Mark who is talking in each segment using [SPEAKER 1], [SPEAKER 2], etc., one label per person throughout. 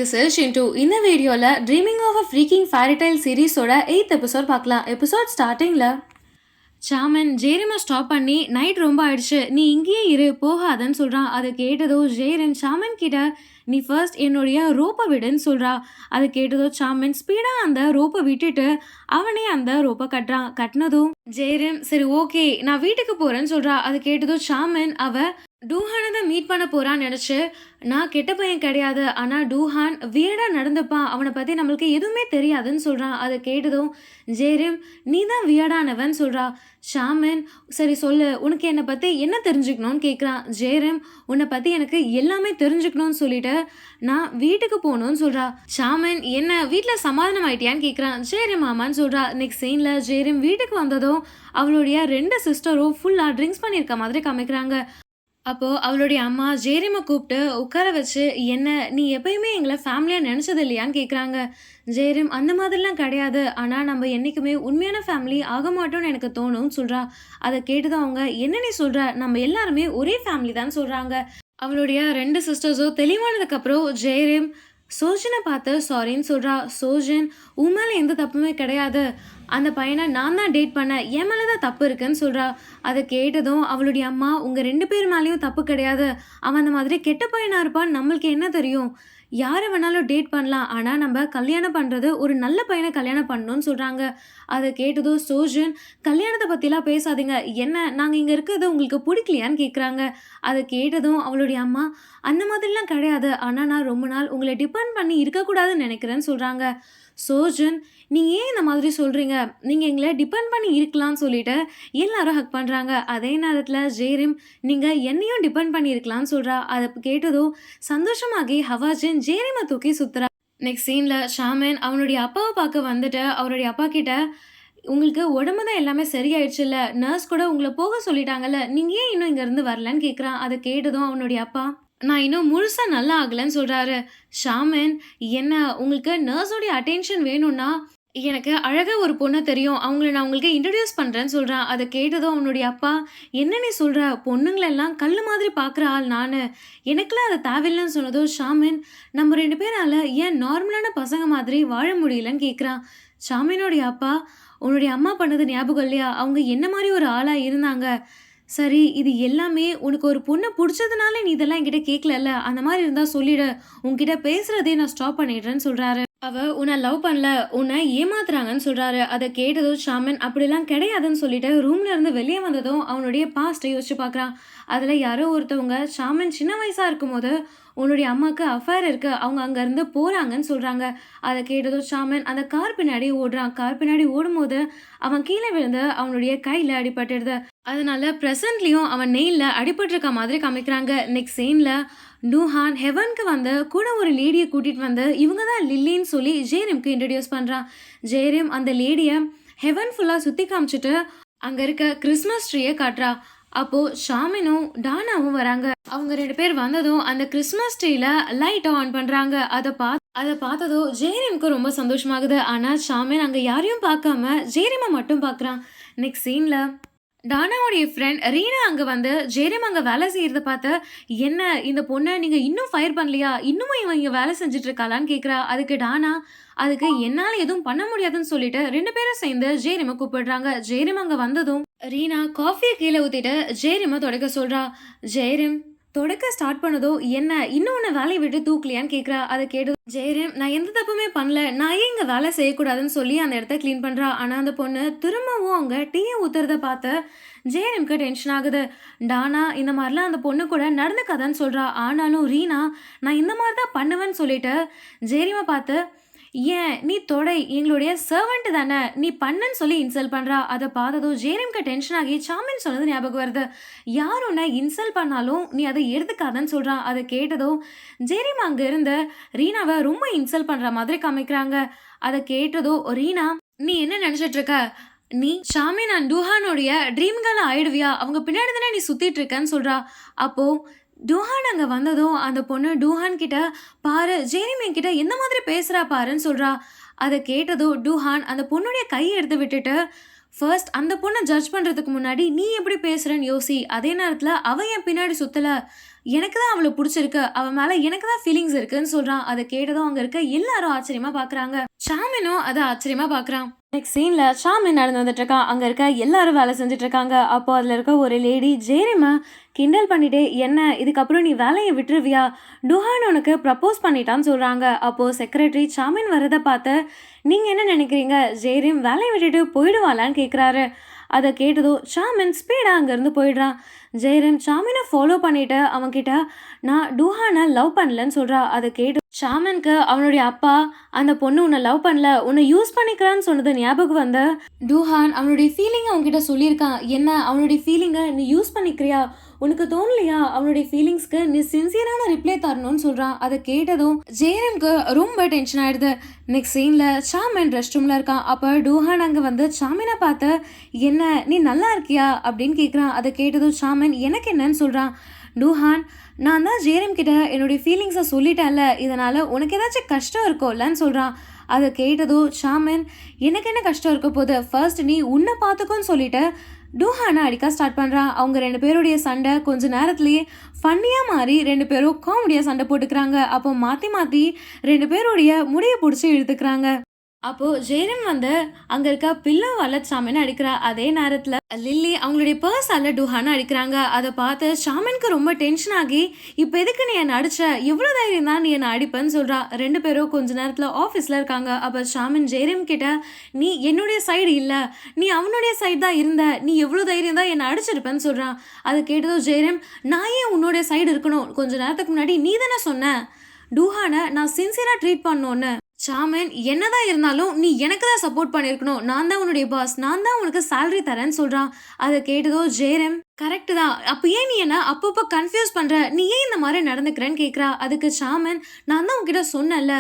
[SPEAKER 1] this is Shintu. இந்த வீடியோல dreaming of a freaking fairy tale சீரிஸோட 8th எபிசோட் பார்க்கலாம். எபிசோட் ஸ்டார்டிங்ல சாமன் ஜேரிமை ஸ்டாப் பண்ணி நைட் ரொம்ப ஆயிடுச்சு, நீ இங்கேயே இரு போகாதன்னு சொல்றான். அதை கேட்டதோ ஜேரின் சாமன் கிட்ட நீ ஃபர்ஸ்ட் என்னுடைய ரோப்பை விடுன்னு சொல்றா. அதை கேட்டதோ சாமன் ஸ்பீடா அந்த ரோப்பை விட்டுட்டு அவனே அந்த ரோப்பை கட்டினதும் ஜேரின் சரி ஓகே நான் வீட்டுக்கு போறேன்னு சொல்றா. அதை கேட்டதோ சாமன் அவ டூஹானை தான் மீட் பண்ண போறான்னு நினச்சி நான் கெட்ட பையன் கிடையாது, ஆனால் டூஹான் வியர்டாக நடந்துப்பான், அவனை பற்றி நம்மளுக்கு எதுவுமே தெரியாதுன்னு சொல்கிறான். அதை கேட்டதும் ஜேரிம் நீ தான் வியர்டானவன் சொல்கிறா. ஷாமன் சரி சொல்லு உனக்கு என்னை பற்றி என்ன தெரிஞ்சுக்கணும்னு கேட்குறான். ஜேரிம் உன்னை பற்றி எனக்கு எல்லாமே தெரிஞ்சுக்கணும்னு சொல்லிட்டு நான் வீட்டுக்கு போகணும்னு சொல்கிறா. ஷாமன் என்ன வீட்டில் சமாதானம் ஆயிட்டியான்னு கேட்குறான். ஜேரிம் ஆமான்னு சொல்கிறா. நெக்ஸ்ட் சீனில் ஜேரிம் வீட்டுக்கு வந்ததும் அவளுடைய 2 சிஸ்டரும் ஃபுல்லாக ட்ரிங்க்ஸ் பண்ணியிருக்க மாதிரி காமிக்கிறாங்க. அப்போது அவளுடைய அம்மா ஜேரிமை கூப்பிட்டு உட்கார வச்சு என்ன நீ எப்பயுமே எங்களை ஃபேமிலியாக நினச்சது இல்லையான்னு கேட்குறாங்க. ஜேரிம் அந்த மாதிரிலாம் கிடையாது, ஆனால் நம்ம என்றைக்குமே உண்மையான ஃபேமிலி ஆக மாட்டோம்னு எனக்கு தோணும்னு சொல்கிறா. அதை கேட்டுதான் அவங்க என்ன நீ சொல்கிற, நம்ம எல்லாருமே ஒரே ஃபேமிலி தான் சொல்கிறாங்க. அவளுடைய 2 சிஸ்டர்ஸும் தெளிவானதுக்கப்புறம் ஜெயரிம் சோஜனை பார்த்து சாரின்னு சொல்கிறா. சோஜன் உன் மேலே எந்த தப்புமே கிடையாது, அந்த பையனை நான் தான் டேட் பண்ணேன், என் மேலே தான் தப்பு இருக்குன்னு சொல்கிறா. அதை கேட்டதும் அவளுடைய அம்மா உங்கள் 2 பேர் மேலேயும் தப்பு கிடையாது, அவன் அந்த மாதிரி கெட்ட பையனாக இருப்பான்னு நம்மளுக்கு என்ன தெரியும், யாரை வேணாலும் டேட் பண்ணலாம், ஆனால் நம்ம கல்யாணம் பண்ணுறது ஒரு நல்ல பையனை கல்யாணம் பண்ணணும்னு சொல்கிறாங்க. அதை கேட்டதும் சோஜன் கல்யாணத்தை பற்றிலாம் பேசாதீங்க, என்ன நாங்கள் இங்கே இருக்கிறது உங்களுக்கு பிடிக்கலையான்னு கேட்குறாங்க. அதை கேட்டதும் அவளுடைய அம்மா அந்த மாதிரிலாம் கிடையாது, ஆனால் நான் ரொம்ப நாள் உங்களை டிபெண்ட் பண்ணி இருக்கக்கூடாதுன்னு நினைக்கிறேன்னு சொல்கிறாங்க. சோஜன் நீங்கள் ஏன் இந்த மாதிரி சொல்கிறீங்க, நீங்கள் எங்களை டிபெண்ட் பண்ணி இருக்கலாம்னு சொல்லிட்டு எல்லாரும் ஹக் பண்ணுறாங்க. அதே நேரத்தில் ஜேரிம் நீங்கள் என்னையும் டிபெண்ட் பண்ணி இருக்கலாம்னு சொல்கிறா. அதை கேட்டதும் சந்தோஷமாகி ஹவாஜின் ஜேரிமை தூக்கி சுற்றுறா. நெக்ஸ்ட் சீனில் ஷாமன் அவனுடைய அப்பாவை பார்க்க வந்துட்டு அவருடைய அப்பா கிட்ட உங்களுக்கு உடம்பு தான் எல்லாமே சரியாயிடுச்சுல்ல, நர்ஸ் கூட உங்களை போக சொல்லிட்டாங்கல்ல, நீங்கள் ஏன் இன்னும் இங்கேருந்து வரலன்னு கேட்குறான். அதை கேட்டதும் அவனுடைய அப்பா நான் இன்னும் முழுசாக நல்லா ஆகலைன்னு சொல்கிறாரு. ஷாமன் என்ன உங்களுக்கு நர்ஸோடைய அட்டென்ஷன் வேணும்னா எனக்கு அழகாக ஒரு பொண்ணை தெரியும், அவங்கள நான் உங்களுக்கு இன்ட்ரடியூஸ் பண்ணுறேன்னு சொல்கிறான். அதை கேட்டதும் அவனுடைய அப்பா என்ன நீ சொல்கிற, பொண்ணுங்களெல்லாம் கல் மாதிரி பார்க்குற ஆள் நான், எனக்குலாம் அதை தேவையில்லைன்னு சொன்னதும் ஷாமின் நம்ம 2 பேரால் ஏன் நார்மலான பசங்க மாதிரி வாழ முடியலன்னு கேட்குறான். ஷாமினோடைய அப்பா உன்னுடைய அம்மா பண்ணது ஞாபகம் இல்லையா, அவங்க என்ன மாதிரி ஒரு ஆளாக இருந்தாங்க, சரி இது எல்லாமே உனக்கு ஒரு பொண்ணை பிடிச்சதுனால நீ இதெல்லாம் என்கிட்ட கேட்கலல்ல, அந்த மாதிரி இருந்தால் சொல்லிடு, உன்கிட்ட பேசுகிறதே நான் ஸ்டாப் பண்ணிடுறேன்னு சொல்கிறாரு. அவ உன்னை லவ் பண்ணல, உன்னை ஏமாத்துறாங்கன்னு சொல்கிறாரு. அதை கேட்டதும் ஷாமன் அப்படிலாம் கிடையாதுன்னு சொல்லிட்டு ரூம்ல இருந்து வெளியே வந்ததும் அவனுடைய பாஸ்ட்டை யோசிச்சு பார்க்குறான். அதில் யாரோ ஒருத்தவங்க ஷாமன் சின்ன வயசாக இருக்கும்போது உன்னுடைய அம்மாவுக்கு அஃபேர் இருக்குது, அவங்க அங்கேருந்து போகிறாங்கன்னு சொல்கிறாங்க. அதை கேட்டதும் ஷாமன் அந்த கார் பின்னாடி ஓடுறான். கார் பின்னாடி ஓடும்போது அவன் கீழே விழுந்து அவனுடைய கையில் அடிபட்டுடுது. அதனால ப்ரெசன்ட்லேயும் அவன் நெயிலில் அடிபட்டிருக்க மாதிரி காமிக்கிறாங்க. நெக்ஸ்ட் சீனில் டூஹான் ஹெவனுக்கு வந்து கூட ஒரு லேடியை கூட்டிகிட்டு வந்து இவங்க தான் லில்லின்னு சொல்லி ஜேரிம்க்கு இன்ட்ரடியூஸ் பண்ணுறான். ஜேரிம் அந்த லேடியை ஹெவன் ஃபுல்லாக சுற்றி காமிச்சிட்டு அங்கே இருக்க கிறிஸ்மஸ் ட்ரீயை காட்டுறா. அப்போது ஷாமினும் டானாவும் வராங்க. அவங்க 2 பேர் வந்ததும் அந்த கிறிஸ்மஸ் ட்ரீல லைட்டை ஆன் பண்ணுறாங்க. அதை பார்த்ததும் ஜேரிம்க்கு ரொம்ப சந்தோஷமாகுது. ஆனால் ஷாமின் அங்கே யாரையும் பார்க்காம ஜேரிமை மட்டும் பார்க்குறான். நெக்ஸ்ட் சீனில் டானாவுடைய ஃப்ரெண்ட் ரீனா அங்கே வந்து ஜேரிம் அங்கே வேலை செய்கிறத பார்த்து என்ன இந்த பொண்ணை நீங்கள் இன்னும் ஃபயர் பண்ணலையா, இன்னும் இவன் இங்கே வேலை செஞ்சுட்டு இருக்காளான்னு கேட்குறா. அதுக்கு டானா அதுக்கு என்னால் எதுவும் பண்ண முடியாதுன்னு சொல்லிட்டு 2 பேரும் சேர்ந்து ஜேரிமை கூப்பிடுறாங்க. ஜேரிம் அங்கே வந்ததும் ரீனா காஃபியை கீழே ஊற்றிட்டு ஜேரிமை தொடக்க சொல்கிறா. ஜேரிம் தொடக்க ஸ்டார்ட் பண்ணதோ என்ன இன்னும் உன்னை வேலையை விட்டு தூக்கலையான்னு கேட்குறா. அதை கேட்டு ஜெயரிம் நான் எந்த தப்புமே பண்ணல, நான் ஏன் இங்கே வேலை செய்யக்கூடாதுன்னு சொல்லி அந்த இடத்த க்ளீன் பண்ணுறா. ஆனால் அந்த பொண்ணு திரும்பவும் அவங்க டீயை ஊற்றுறத பார்த்து ஜெயரிம்க்கு டென்ஷன் ஆகுது. டானா இந்த மாதிரிலாம் அந்த பொண்ணு கூட நடந்துக்காதான்னு சொல்கிறா. ஆனாலும் ரீனா நான் இந்த மாதிரி தான் பண்ணுவேன்னு சொல்லிட்டு ஜெயரிமை பார்த்து ஏன் நீ தொடை எங்களுடைய சர்வெண்ட் தானே நீ பண்ணுன்னு சொல்லி இன்சல்ட் பண்ணுறா. அதை பார்த்ததும் ஜேரிம்க்கு டென்ஷன் ஆகி சாமின் சொன்னது ஞாபகம் வருது. யார் உன்னை இன்சல்ட் பண்ணாலும் நீ அதை எடுத்துக்காதன்னு சொல்கிறான். அதை கேட்டதும் ஜேரிம் அங்கே இருந்த ரீனாவை ரொம்ப இன்சல்ட் பண்ணுற மாதிரி காமிக்கிறாங்க. அதை கேட்டதும் ரீனா நீ என்ன நினச்சிட்டு இருக்க, நீ ஷாமின் அண்ட் டூஹானோடைய ட்ரீம் கேர்ள் ஆயிடுவியா, அவங்க பின்னாடி தானே நீ சுற்றிட்டு இருக்கன்னு சொல்கிறா. அப்போது டூஹான் அங்கே வந்ததும் அந்த பொண்ணு டூஹான் கிட்ட பாரு ஜேரிம் என்கிட்ட எந்த மாதிரி பேசுகிறா பாருன்னு சொல்கிறா. அதை கேட்டதும் டூஹான் அந்த பொண்ணுடைய கையை எடுத்து விட்டுட்டு ஃபர்ஸ்ட் அந்த பொண்ண ஜட்ஜ் பண்றதுக்கு முன்னாடி, நீ எப்படி பேசுறன்னு யோசி. அதே நேரத்துல அவ என் பின்னாடி சுத்தல. எனக்கு தான் அவள புடிச்சிருக்கு. அவ மேல எனக்கு தான் ஃபீலிங்ஸ் இருக்குன்னு சொல்றான். அத கேட்டதும் அங்க இருக்க எல்லாரும் ஆச்சரியமா பார்க்குறாங்க. சாமினும் அத ஆச்சரியமா பார்க்குறான். நெக்ஸ்ட் சீன்ல சாமின் நடந்து வந்துட்டு இருக்கான். அங்க இருக்க எல்லாரும் வேலை செஞ்சுட்டு இருக்காங்க. அப்போ அதுல இருக்க ஒரு லேடி ஜேரிம கிண்டல் பண்ணிட்டு, "என்ன இதுக்கப்புறம் நீ வேலைய விட்டுருவியா? டுஹான் உனக்கு ப்ரப்போஸ் பண்ணிட்டான்னு" சொல்றாங்க. அப்போ செக்ரட்டரி சாமின் வரத பார்த்து, "நீங்க என்ன நினைக்கிறீங்க? ஜேரிம் வேலைய விட்டுட்டு போயிடுவாளான்னு" கேட்குறாரு. அத கேட்டதும் சாமின் ஸ்பீடா அங்கேருந்து போயிடுறான். ஜெயரிம் சாமினை ஃபாலோ பண்ணிட்டு அவன்கிட்ட, "நான் டூஹானை லவ் பண்ணலன்னு" சொல்றா. அத கேட்டு சாமனுக்கு அவனுடைய அப்பா, "அந்த பொண்ணு உன்னை லவ் பண்ணல, உன்னை யூஸ் பண்ணிக்கிறான்னு" சொன்னது ஞாபகம் வந்த டூஹான் அவனுடைய ஃபீலிங்கை அவன்கிட்ட சொல்லியிருக்கான். என்ன அவனுடைய ஃபீலிங்கை நீ யூஸ் பண்ணிக்கிறியா? உனக்கு தோணலையா அவனுடைய ஃபீலிங்ஸ்க்கு நீ சின்சியரான ரிப்ளை தரணும்னு சொல்றான். அதை கேட்டதும் ஜேரம்க்கு ரொம்ப டென்ஷன் ஆயிடுது. நெக்ஸ்ட் சீன்ல சாமின் ரெஸ்ட் ரூம்ல இருக்கான். அப்ப டூஹான் அங்க வந்து சாமினை பார்த்து, "என்ன நீ நல்லா இருக்கியா?" அப்படின்னு கேட்குறான். அதை கேட்டதும் சாமின், "எனக்கு என்னன்னு" சொல்றான். டூஹான், "நான் தான் ஜேரம் கிட்ட என்னுடைய ஃபீலிங்ஸை சொல்லிட்டேன்ல, இதனால உனக்கு ஏதாச்சும் கஷ்டம் இருக்கும்லன்னு சொல்றான். அதை கேட்டதும் சாமின், "எனக்கு என்ன கஷ்டம் இருக்க போகுது, ஃபர்ஸ்ட் நீ உன்னை பார்த்துக்கோன்னு" சொல்லிட்டு டூஹானை அடிக்க ஸ்டார்ட் பண்ணுறான். அவங்க 2 பேருடைய சண்டை கொஞ்ச நேரத்துலேயே ஃபன்னியாக மாறி 2 பேரும் காமெடியாக சண்டை போட்டுக்கிறாங்க. அப்போ மாற்றி மாற்றி 2 பேருடைய முடியை பிடிச்சி இழுத்துக்கிறாங்க. அப்போது ஜெயரம் வந்து அங்கே இருக்க பில்லோ சாமின்னு அடிக்கிறா. அதே நேரத்தில் லில்லி அவங்களுடைய பர்ஸால் டூஹான்னு அடிக்கிறாங்க. அதை பார்த்து ஷாமினுக்கு ரொம்ப டென்ஷன் ஆகி, "இப்போ எதுக்கு நீ என்னை அடிச்ச? எவ்வளோ தைரியம் தான் நீ என்னை அடிப்பேன்னு" சொல்கிறா. 2 பேரும் கொஞ்ச நேரத்தில் ஆஃபீஸில் இருக்காங்க. அப்போ ஷாமின் ஜெயரம் கிட்ட, "நீ என்னுடைய சைடு இல்லை, நீ அவனுடைய சைடு தான் இருந்த, நீ எவ்வளோ தைரியம் தான் என்னை அடிச்சிருப்பேன்னு" சொல்கிறான். அதை கேட்டதும் ஜெயரம், "நான் ஏன் உன்னுடைய சைடு இருக்கணும்? கொஞ்ச நேரத்துக்கு முன்னாடி நீ தானே சொன்ன டூஹானை நான் சின்சியராக ட்ரீட் பண்ணோன்னு. சாமன், என்னதான் இருந்தாலும் நீ எனக்கு தான் சப்போர்ட் பண்ணியிருக்கணும். நான் தான் உன்னுடைய பாஸ், நான் தான் உனக்கு சேலரி தரேன்னு" சொல்கிறான். அதை கேட்டதோ ஜேரம், "கரெக்டு தான், அப்போ ஏன் நீ என்ன அப்பப்போ கன்ஃபியூஸ் பண்ணுற? நீ ஏன் இந்த மாதிரி நடந்துக்கிறேன்னு" கேட்குறா. அதுக்கு சாமன், "நான் தான் உன்கிட்ட சொன்னேன்ல,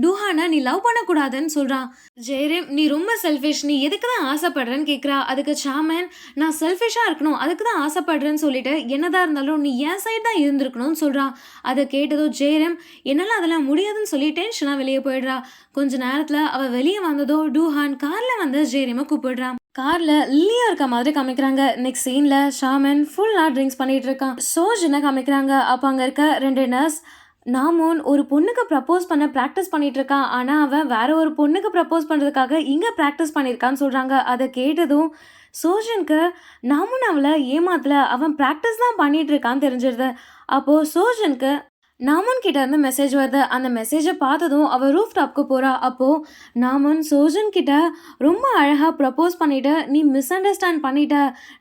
[SPEAKER 1] டூஹானை நீ லவ் பண்ணக்கூடாதுன்னு" சொல்கிறான். ஜெயரம், "நீ ரொம்ப செல்ஃபிஷ், நீ எதுக்கு தான் ஆசைப்படுறேன்னு" கேட்குறா. அதுக்கு சாமன், "நான் செல்ஃபிஷாக இருக்கணும், அதுக்கு தான் ஆசைப்படுறேன்னு சொல்லிட்டு என்னதான் இருந்தாலும் நீ என் சைடு தான் இருந்திருக்கணும்னு" சொல்கிறான். அதை கேட்டதும் ஜெயரம், "என்னால் அதெல்லாம் முடியாதுன்னு" சொல்லி டென்ஷனாக வெளியே போயிடுறா. கொஞ்ச நேரத்தில் அவள் வெளியே வந்ததோ டூஹான் காரில் வந்து ஜெயரிமை கூப்பிடுறான். காரில் லில்லியா இருக்க மாதிரி காமிக்கிறாங்க. நெக்ஸ்ட் சீனில் ஷாமன் ஃபுல்லாக ட்ரிங்க்ஸ் பண்ணிகிட்டு இருக்கான். சோஜனை காமிக்கிறாங்க. அப்போ அங்கே இருக்க 2 நர்ஸ், "நாமோன் ஒரு பொண்ணுக்கு ப்ரப்போஸ் பண்ண ப்ராக்டிஸ் பண்ணிட்டு இருக்கான், ஆனால் அவன் வேற ஒரு பொண்ணுக்கு ப்ரப்போஸ் பண்ணுறதுக்காக இங்கே ப்ராக்டிஸ் பண்ணியிருக்கான்னு" சொல்கிறாங்க. அதை கேட்டதும் சோஜனுக்கு நாமுன் அவளை ஏமாத்தல, அவன் ப்ராக்டிஸ் தான் பண்ணிட்டு இருக்கான்னு தெரிஞ்சிருது. அப்போது சோஜனுக்கு நாமன் கிட்ட இருந்து மெசேஜ் வருது. அந்த மெசேஜை பார்த்ததும் அவள் ரூஃப் டாப்க்கு போகிறா. அப்போது நாமன் சோஜன் கிட்ட ரொம்ப அழகாக ப்ரப்போஸ் பண்ணிவிட்டு, "நீ மிஸ் அண்டர்ஸ்டாண்ட் பண்ணிட்ட,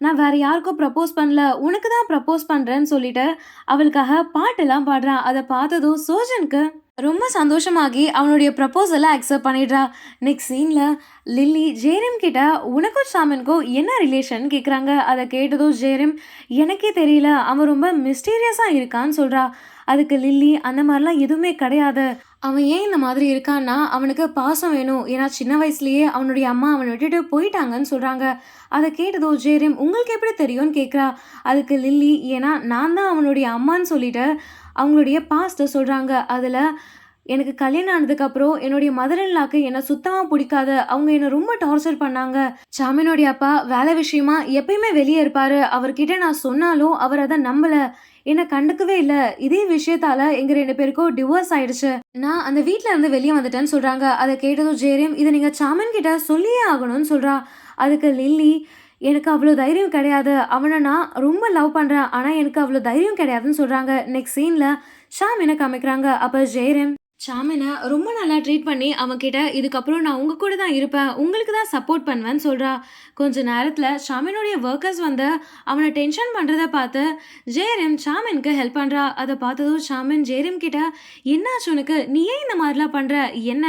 [SPEAKER 1] நான் வேறு யாருக்கும் ப்ரப்போஸ் பண்ணல, உனக்கு தான் ப்ரப்போஸ் பண்ணுறேன்னு" சொல்லிட்டு அவளுக்காக பாட்டெல்லாம் பாடுறான். அதை பார்த்ததும் சோஜனுக்கு ரொம்ப சந்தோஷமாகி அவனுடைய ப்ரப்போசலை அக்செப்ட் பண்ணிடுறா. நெக்ஸ்ட் சீனில் லில்லி ஜேரம் கிட்ட, "உனக்கும் ஷாமனுக்கும் என்ன ரிலேஷன்" கேட்குறாங்க. அதை கேட்டதும் ஜேரம், "எனக்கே தெரியல, அவன் ரொம்ப மிஸ்டீரியஸாக இருக்கான்னு" சொல்கிறா. அதுக்கு லில்லி, "அந்த மாதிரிலாம் எதுவுமே கிடையாது, அவன் ஏன் இந்த மாதிரி இருக்கான்னா அவனுக்கு பாசம் வேணும், ஏன்னா சின்ன வயசுலேயே அவனுடைய அம்மா அவனை விட்டுட்டு போயிட்டாங்கன்னு" சொல்கிறாங்க. அதை கேட்டதோ ஜேரம், "உங்களுக்கு எப்படி தெரியும்னு" கேட்குறா. அதுக்கு லில்லி, "ஏன்னா நான் தான் அவனுடைய அம்மான்னு" சொல்லிட்டு அவங்களுடைய பாஸ்ட்டை சொல்கிறாங்க. அதில், "எனக்கு கல்யாணம் ஆனதுக்கப்புறம் என்னுடைய மதர் இன் லாக்கு என்னை சுத்தமாக பிடிக்காது, அவங்க என்னை ரொம்ப டார்ச்சர் பண்ணாங்க. சாமினுடைய அப்பா வேலை விஷயமா எப்பயுமே வெளியே இருப்பார், அவர்கிட்ட நான் சொன்னாலும் அவர் அதை நம்பலை, என்னை கண்டுக்கவே இல்லை. இதே விஷயத்தால் எங்கள் 2 பேருக்கும் டிவோர்ஸ் ஆயிடுச்சு, நான் அந்த வீட்டில் இருந்து வெளியே வந்துட்டேன்னு" சொல்கிறாங்க. அதை கேட்டதும் ஜேரியம், "இதை நீங்கள் சாமன் கிட்ட சொல்லியே ஆகணும்னு" சொல்கிறா. அதுக்கு லில்லி, "எனக்கு அவ்வளோ தைரியம் கிடையாது, அவனை நான் ரொம்ப லவ் பண்ணுறேன், ஆனால் எனக்கு அவ்வளோ தைரியம் கிடையாதுன்னு" சொல்கிறாங்க. நெக்ஸ்ட் சீனில் ஷாமினை காமிக்கிறாங்க. அப்போ ஜெயரம் ஷாமினை ரொம்ப நல்லா ட்ரீட் பண்ணி அவன்கிட்ட, "இதுக்கப்புறம் நான் உங்கள் கூட தான் இருப்பேன், உங்களுக்கு தான் சப்போர்ட் பண்ணுவேன்னு" சொல்கிறா. கொஞ்ச நேரத்தில் ஷாமினுடைய ஒர்க்கர்ஸ் வந்து அவனை டென்ஷன் பண்ணுறத பார்த்து ஜெயரம் ஷாமினுக்கு ஹெல்ப் பண்ணுறா. அதை பார்த்ததும் ஷாமின் ஜெயரம் கிட்ட, "என்னாச்சு உனக்கு, நீ ஏன் இந்த மாதிரிலாம் பண்ணுற, என்ன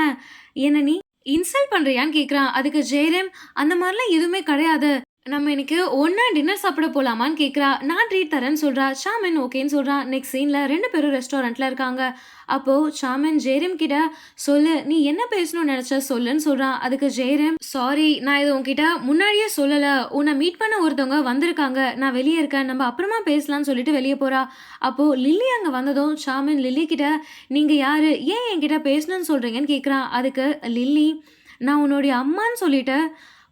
[SPEAKER 1] என்ன நீ இன்சல்ட் பண்ணுறியான்னு" கேட்குறான். அதுக்கு ஜெயரம், "அந்த மாதிரிலாம் எதுவுமே கிடையாது, நம்ம இன்னைக்கு ஒன்றா டின்னர் சாப்பிட போகலாமான்னு" கேட்குறா. "நான் ட்ரீட் தரேன்னு" சொல்கிறா. ஷாமின் ஓகேன்னு சொல்கிறான். நெக்ஸ்ட் சீனில் 2 பேரும் ரெஸ்டாரண்ட்டில் இருக்காங்க. அப்போது ஷாமின் ஜெயரம் கிட்ட, "சொல்லு, நீ என்ன பேசணும்னு நினச்ச சொல்லுன்னு" சொல்கிறான். அதுக்கு ஜெயரம், "சாரி, நான் இது உன்கிட்ட முன்னாடியே சொல்லலை, உன்னை மீட் பண்ண ஒருத்தவங்க வந்திருக்காங்க, நான் வெளியே இருக்கேன், நம்ம அப்புறமா பேசலாம்னு" சொல்லிட்டு வெளியே போகிறா. அப்போது லில்லி அங்கே வந்ததும் ஷாமின் லில்லி கிட்ட, "நீங்கள் யார், ஏன் என்கிட்ட பேசணும்னு சொல்கிறீங்கன்னு" கேட்குறான். அதுக்கு லில்லி, "நான் உன்னுடைய அம்மான்னு சொல்லிட்டு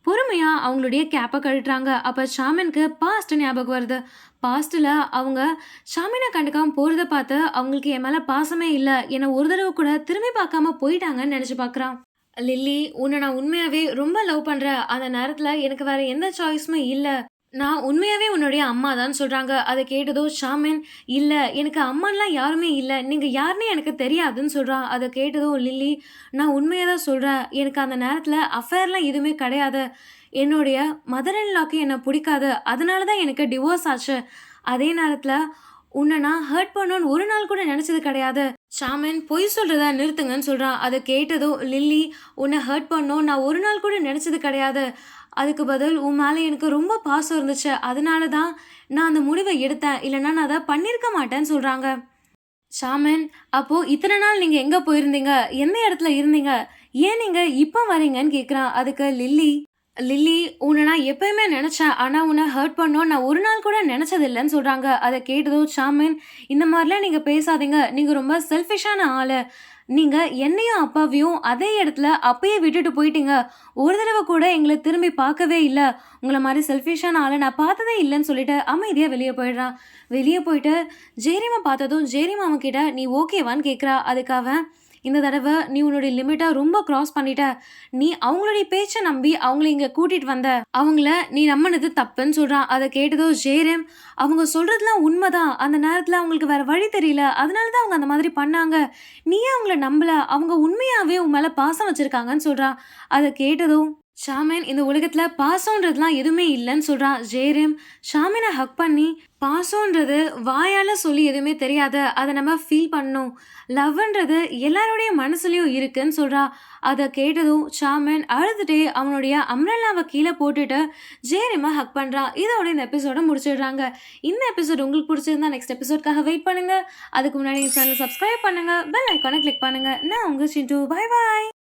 [SPEAKER 1] பொறுமையா அவங்களுடைய கேப்ப கழட்டுறாங்க. அப்ப ஷாமினுக்கு பாஸ்ட் ஞாபகம் வருது. பாஸ்ட்ல அவங்க ஷாமின கண்டுக்காம போறத பார்த்து அவங்களுக்கு என் மேல பாசமே இல்ல. என்ன ஒரு தடவ கூட திரும்பி பார்க்காம போயிட்டாங்கன்னு நெனச்சு பார்க்குறான். லில்லி, உன்ன நான் உண்மையாவே ரொம்ப லவ் பண்றேன். அந்த நேரத்துல எனக்கு வேற எந்த சாய்ஸுமே இல்ல. நான் உண்மையாவே உன்னுடைய அம்மா தான் சொல்றாங்க. அத கேட்டதும் ஷாமின், "இல்ல, எனக்கு அம்மான்லாம் யாருமே இல்ல. நீங்க யாருன்னே எனக்கு தெரியாதுன்னு" சொல்றான். அத கேட்டதும் லில்லி, "நான் உண்மைய தான் சொல்றேன். எனக்கு அந்த நேரத்துல அஃபேர்லாம் எதுவுமே கிடையாது. என்னுடைய மதர் இன் லாக்கு என்ன புடிக்காது. அதனால தான் எனக்கு டிவோர்ஸ் ஆச்சு. அதே நேரத்துல உன்ன நான் ஹர்ட் பண்ணணும்னு ஒரு நாள் கூட நெனச்சது கிடையாது." ஷாமின் பொய் சொல்றத நிறுத்துங்கன்னு சொல்றான். அத கேட்டதும் லில்லி, "உன்ன ஹர்ட் பண்ணணும்னு நான் ஒரு நாள் கூட நெனச்சது கிடையாது. அதுக்கு பதில் உன் மேல எனக்கு ரொம்ப பாசம் இருந்துச்சு. அதனால தான் நான் அந்த முடிவ எடுத்தேன். இல்லன்னா நான் அத பண்ணியிருக்க மாட்டேன்னு" சொல்றாங்க. ஷாமின், "அப்போ இத்தன நாள் நீங்க எங்க போயிருந்தீங்க? எந்த இடத்துல இருந்தீங்க? ஏன் நீங்க இப்ப வரீங்கன்னு?" கேட்குறான். அதுக்கு லில்லி, "லில்லி, உன்ன நான் எப்பயுமே நெனச்சேன். ஆனா உன்ன ஹர்ட் பண்ணணும்னு நான் ஒரு நாள் கூட நெனச்சது இல்லன்னு" சொல்றாங்க. அத கேட்டதும் ஷாமின், "இந்த மாரிலாம் நீங்க பேசாதீங்க. நீங்க ரொம்ப செல்ஃபிஷான ஆளு. நீங்க என்னையும் அப்பாவையும் அதே இடத்துல அப்பயே விட்டுட்டு போயிட்டீங்க. ஒரு தடவ கூட எங்கள திரும்பி பார்க்கவே இல்ல. உங்கள மாரி செல்ஃபிஷான ஆள நான் பார்த்ததே இல்லன்னு" சொல்லிட்டு அமைதியா வெளிய போயிடுறான். வெளிய போயிட்டு ஜேரிமா பார்த்ததும் ஜேரிமா அவன்கிட்ட, "நீ ஓகேவான்னு?" கேட்கிறா. அதுக்கு அவன், "இந்த தடவ நீ உன்னுடைய லிமிட்ட ரொம்ப கிராஸ் பண்ணிட்ட. நீ அவங்களுடைய பேச்ச நம்பி அவங்கள இங்க கூட்டிட்டு வந்த. அவங்கள நீ நம்புனது தப்புன்னு" சொல்றான். அத கேட்டதும் ஜேரிம், "அவங்க சொல்றதெல்லாம் உண்மதான். அந்த நேரத்துல அவங்களுக்கு வேற வழி தெரியல. அதனால தான் அவங்க அந்த மாதிரி பண்ணாங்க. நீ ஏன் அவங்கள நம்பல? அவங்க உண்மையாவே உன் மேல பாசம் வச்சிருக்காங்கன்னு" சொல்றான். அத கேட்டதும் ஷாமின், "இந்த உலகத்துல பாசம்ன்றதுலாம் எதுவுமே இல்லன்னு" சொல்றான். ஜேரிம் ஷாமின ஹக் பண்ணி, "பாசம்ன்றது வாயால சொல்லி எதுவுமே தெரியாது. அத நம்ம ஃபீல் பண்ணணும். லவ்ன்றது எல்லாருடைய மனசுலயும் இருக்குன்னு" சொல்றான். அத கேட்டதும் ஷாமின் அழுதுட்டே அவனுடைய அம்ப்ரெல்லாவ கீழ போட்டுட்டு ஜேரிம ஹக் பண்றான். இதோட இந்த எபிசோட முடிச்சிடுறாங்க. இந்த எபிசோட் உங்களுக்கு புடிச்சிருந்தா நெக்ஸ்ட் எபிசோட்காக வெயிட் பண்ணுங்க. அதுக்கு முன்னாடி எங்க சேனல சப்ஸ்கிரைப் பண்ணுங்க. பெல் ஐகான கிளிக் பண்ணுங்க. நான் உங்க சிண்டு. பாய் பாய்.